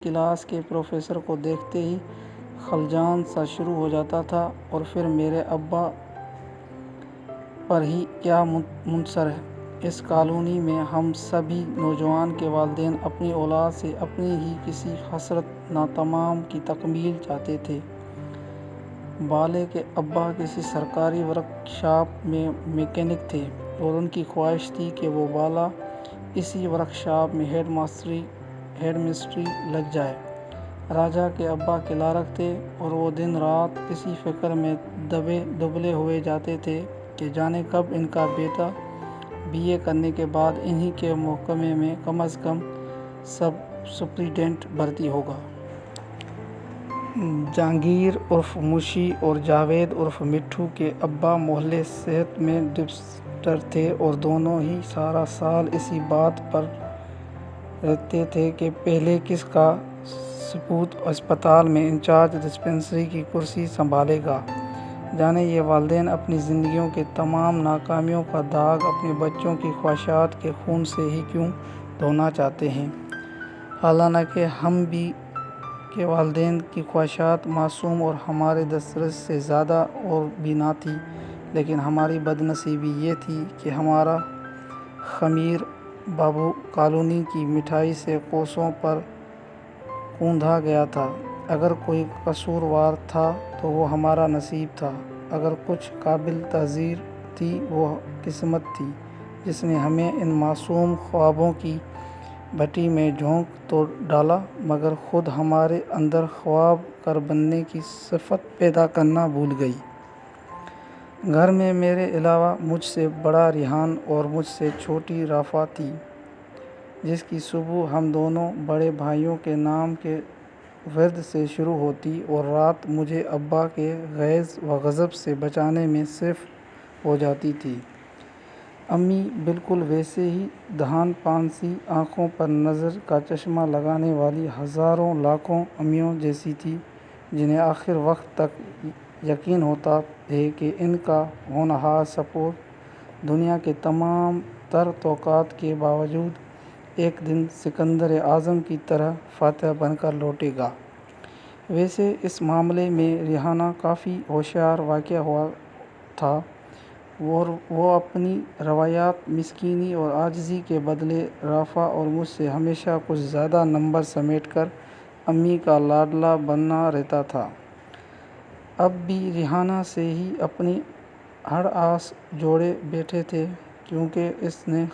Class کے professor کو دیکھتے ہی خلجان سا شروع ہو جاتا تھا، اور پھر میرے ابا پر ہی کیا منحصر ہے۔ اس کالونی میں ہم سبھی نوجوان کے والدین اپنی اولاد سے اپنی ہی کسی حسرت ناتمام کی تکمیل چاہتے تھے۔ بالے کے ابا کسی سرکاری ورکشاپ میں میکینک تھے، اور ان کی خواہش تھی کہ وہ بالا اسی ورکشاپ میں ہیڈ مسٹری لگ جائے۔ راجا کے ابا کلارک تھے، اور وہ دن رات اسی فکر میں دبلے ہوئے جاتے تھے کہ جانے کب ان کا بیٹا BA کرنے کے بعد انہی کے محکمے میں کم از کم سب سپرنٹینڈنٹ بھرتی ہوگا۔ جہانگیر عرف موشی اور جاوید عرف مٹھو کے ابا محلِ صحت میں ڈسپنسر تھے، اور دونوں ہی سارا سال اسی بات پر رٹتے تھے کہ پہلے کس کا سپوت اسپتال میں انچارج ڈسپنسری کی کرسی سنبھالے گا۔ جانے یہ والدین اپنی زندگیوں کے تمام ناکامیوں کا داغ اپنے بچوں کی خواہشات کے خون سے ہی کیوں دھونا چاہتے ہیں؟ حالانکہ ہم کے والدین کی خواہشات معصوم اور ہمارے دسترس سے زیادہ اور بھی نہ تھیں، لیکن ہماری بد نصیبی یہ تھی کہ ہمارا خمیر بابو کالونی کی مٹھائی سے کوسوں پر کوندھا گیا تھا۔ اگر کوئی قصوروار تھا تو وہ ہمارا نصیب تھا، اگر کچھ قابل تعزیر تھی وہ قسمت تھی، جس نے ہمیں ان معصوم خوابوں کی بھٹی میں جھونک تو ڈالا، مگر خود ہمارے اندر خواب گر بننے کی صفت پیدا کرنا بھول گئی۔ گھر میں میرے علاوہ مجھ سے بڑا ریحان اور مجھ سے چھوٹی رافعہ تھی، جس کی صبح ہم دونوں بڑے بھائیوں کے نام کے ورد سے شروع ہوتی اور رات مجھے ابا کے غیظ و غضب سے بچانے میں صرف ہو جاتی تھی۔ امی بالکل ویسے ہی دہان پان سی آنکھوں پر نظر کا چشمہ لگانے والی ہزاروں لاکھوں امیوں جیسی تھیں، جنہیں آخر وقت تک یقین ہوتا ہے کہ ان کا ہونہار سپوت دنیا کے تمام تر توقعات کے باوجود ایک دن سکندر اعظم کی طرح فاتح بن کر لوٹے گا۔ ویسے اس معاملے میں ریحانہ کافی ہوشیار واقع ہوا تھا، اور وہ اپنی روایات مسکینی اور عاجزی کے بدلے رافعہ اور مجھ سے ہمیشہ کچھ زیادہ نمبر سمیٹ کر امی کا لاڈلا بنا رہتا تھا۔ اب بھی ریحانہ سے ہی اپنی ہر آس جوڑے بیٹھے تھے، کیونکہ اس نے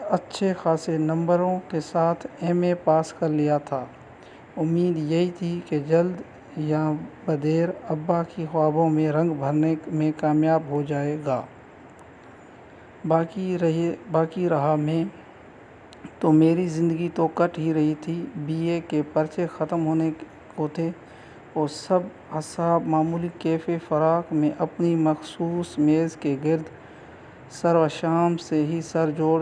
اچھے خاصے نمبروں کے ساتھ MA پاس کر لیا تھا۔ امید یہی تھی کہ جلد یا بدیر ابا کی خوابوں میں رنگ بھرنے میں کامیاب ہو جائے گا۔ باقی رہا میں تو میری زندگی تو کٹ ہی رہی تھی، BA کے پرچے ختم ہونے کو تھے، اور سب اصحاب معمولی کیفے فراق میں اپنی مخصوص میز کے گرد سر و شام سے ہی سر جوڑ